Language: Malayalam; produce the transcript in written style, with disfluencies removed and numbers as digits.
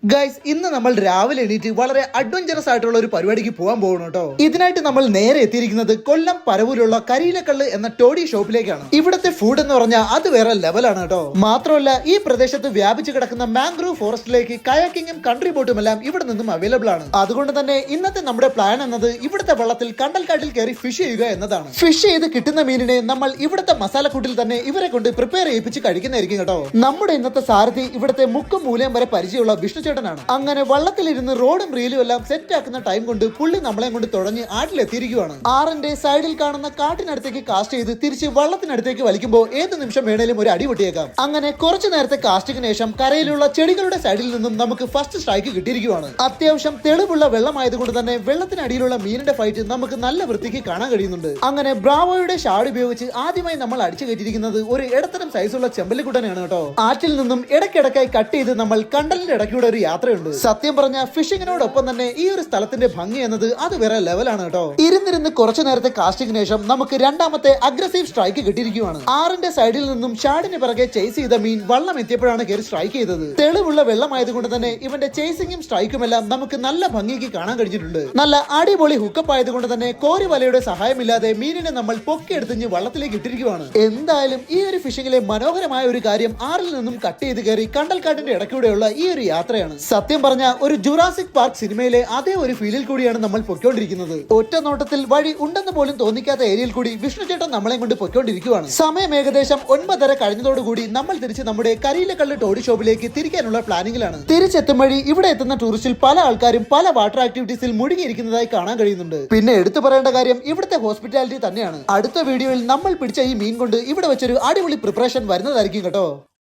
ഗൈസ് ഇന്ന് നമ്മൾ രാവിലെ എണീറ്റ് വളരെ അഡ്വഞ്ചറസ് ആയിട്ടുള്ള ഒരു പരിപാടിക്ക് പോകാൻ പോകണം കേട്ടോ. ഇതിനായിട്ട് നമ്മൾ നേരെ എത്തിയിരിക്കുന്നത് കൊല്ലം പരവൂരുള്ള കരിയിലക്കള്ള് എന്ന ടോഡി ഷോപ്പിലേക്കാണ്. ഇവിടുത്തെ ഫുഡ് എന്ന് പറഞ്ഞാൽ അത് വേറെ ലെവലാണ് കേട്ടോ. മാത്രമല്ല ഈ പ്രദേശത്ത് വ്യാപിച്ചു കിടക്കുന്ന മാംഗ്രൂവ് ഫോറസ്റ്റിലേക്ക് കയാക്കിങ്ങും കൺട്രി ബോട്ടും എല്ലാം ഇവിടെ നിന്നും അവൈലബിൾ ആണ്. അതുകൊണ്ട് തന്നെ ഇന്നത്തെ നമ്മുടെ പ്ലാൻ എന്നത് ഇവിടുത്തെ വെള്ളത്തിൽ കണ്ടൽക്കാട്ടിൽ കയറി ഫിഷ് ചെയ്യുക എന്നതാണ്. ഫിഷ് ചെയ്ത് കിട്ടുന്ന മീനിനെ നമ്മൾ ഇവിടുത്തെ മസാലക്കൂട്ടിൽ തന്നെ ഇവരെ കൊണ്ട് പ്രിപ്പയർ ചെയ്യിപ്പിച്ച് കഴിക്കുന്നതായിരിക്കും കേട്ടോ. നമ്മുടെ ഇന്നത്തെ സാരഥി ഇവിടുത്തെ മുക്കും മൂലയും വരെ പരിചയമുള്ള വിഷ്ണു ചേട്ടനാണ്. അങ്ങനെ വള്ളത്തിലിരുന്ന് റോഡും റീലും എല്ലാം സെറ്റ് ആക്കുന്ന ടൈം കൊണ്ട് പുള്ളി നമ്മളെ കൊണ്ട് തുടങ്ങി ആട്ടിലെത്തിയിരിക്കുകയാണ്. ആറിന്റെ സൈഡിൽ കാണുന്ന കാട്ടിനടുത്തേക്ക് കാസ്റ്റ് ചെയ്ത് തിരിച്ച് വള്ളത്തിനടുത്തേക്ക് വലിക്കുമ്പോൾ ഏത് നിമിഷം വേണേലും ഒരു അടി പൊട്ടിയേക്കാം. അങ്ങനെ കുറച്ചു നേരത്തെ കാസ്റ്റിംഗിന് ശേഷം കരയിലുള്ള ചെടികളുടെ സൈഡിൽ നിന്നും നമുക്ക് ഫസ്റ്റ് സ്ട്രൈക്ക് കിട്ടിയിരിക്കുകയാണ്. അത്യാവശ്യം തെളിവുള്ള വെള്ളമായതുകൊണ്ട് തന്നെ വെള്ളത്തിനടിയിലുള്ള മീനിന്റെ ഫൈറ്റ് നമുക്ക് നല്ല വൃത്തിക്ക് കാണാൻ കഴിയുന്നുണ്ട്. അങ്ങനെ ബ്രാവോയുടെ ഷാഡ് ഉപയോഗിച്ച് ആദ്യമായി നമ്മൾ അടിച്ചു കയറ്റിയിരിക്കുന്നത് ഒരു ഇടത്തരം സൈസുള്ള ചെമ്പല്ലിക്കുട്ടനെയാണ് കേട്ടോ. ആറ്റിൽ നിന്നും ഇടയ്ക്കിടയ്ക്കായി കട്ട് ചെയ്ത് നമ്മൾ കണ്ടലിന്റെ ഇടയ്ക്കൂടെ ഒരു യാത്രയുണ്ട്. സത്യം പറഞ്ഞ ഫിഷിങ്ങിനോടൊപ്പം തന്നെ ഈ ഒരു സ്ഥലത്തിന്റെ ഭംഗി എന്നത് അത് വേറെ ലെവലാണ് കേട്ടോ. ഇരുന്നിരുന്ന് കുറച്ചു നേരത്തെ കാസ്റ്റിംഗിന് ശേഷം നമുക്ക് രണ്ടാമത്തെ അഗ്രസീവ് സ്ട്രൈക്ക് കിട്ടിയിരിക്കുകയാണ്. ആറിന്റെ സൈഡിൽ നിന്നും ഷാഡിന് പിറകെ ചേസ് ചെയ്ത മീൻ വള്ളം എത്തിയപ്പോഴാണ് കയറി സ്ട്രൈക്ക് ചെയ്തത്. തെളിവുള്ള വെള്ളമായതുകൊണ്ട് തന്നെ ഇവന്റെ ചേസിംഗും സ്ട്രൈക്കും എല്ലാം നമുക്ക് നല്ല ഭംഗിക്ക് കാണാൻ കഴിഞ്ഞിട്ടുണ്ട്. നല്ല അടിപൊളി ഹുക്കപ്പ് ആയതുകൊണ്ട് തന്നെ കോരി വലയുടെ സഹായമില്ലാതെ മീനിനെ നമ്മൾ പൊക്കിയെടുത്തിഞ്ഞ് വള്ളത്തിലേക്ക് ഇട്ടിരിക്കുകയാണ്. എന്തായാലും ഈ ഒരു ഫിഷിംഗിലെ മനോഹരമായ ഒരു കാര്യം ആറിൽ നിന്നും കട്ട് ചെയ്ത് കയറി കണ്ടൽക്കാട്ടിന്റെ ഇടയ്ക്കൂടെയുള്ള ഈ ഒരു യാത്രയാണ്. സത്യം പറഞ്ഞ ഒരു ജുറാസിക് പാർക്ക് സിനിമയിലെ അതേ ഒരു ഫീലിൽ കൂടിയാണ് നമ്മൾ പൊയ്ക്കൊണ്ടിരിക്കുന്നത്. ഒറ്റ നോട്ടത്തിൽ വഴി ഉണ്ടെന്ന് പോലും തോന്നിക്കാത്ത ഏരിയയിൽ കൂടി വിഷ്ണു ചേട്ടൻ നമ്മളെ കൊണ്ട് പൊയ്ക്കൊണ്ടിരിക്കുകയാണ്. സമയം ഏകദേശം 9:30 കഴിഞ്ഞതോടുകൂടി നമ്മൾ തിരിച്ച് നമ്മുടെ കരിയിലക്കള്ള് ടോഡി ഷോപ്പിലേക്ക് തിരിക്കാനുള്ള പ്ലാനിങ്ങിലാണ്. തിരിച്ചെത്തും വഴി ഇവിടെ എത്തുന്ന ടൂറിസ്റ്റിൽ പല ആൾക്കാരും പല വാട്ടർ ആക്ടിവിറ്റീസിൽ മുഴുകിയിരിക്കുന്നതായി കാണാൻ കഴിയുന്നുണ്ട്. പിന്നെ എടുത്തു പറയേണ്ട കാര്യം ഇവിടുത്തെ ഹോസ്പിറ്റാലിറ്റി തന്നെയാണ്. അടുത്ത വീഡിയോയിൽ നമ്മൾ പിടിച്ച ഈ മീൻ കൊണ്ട് ഇവിടെ വെച്ചൊരു അടിപൊളി പ്രിപ്പറേഷൻ വരുന്നതായിരിക്കും കേട്ടോ.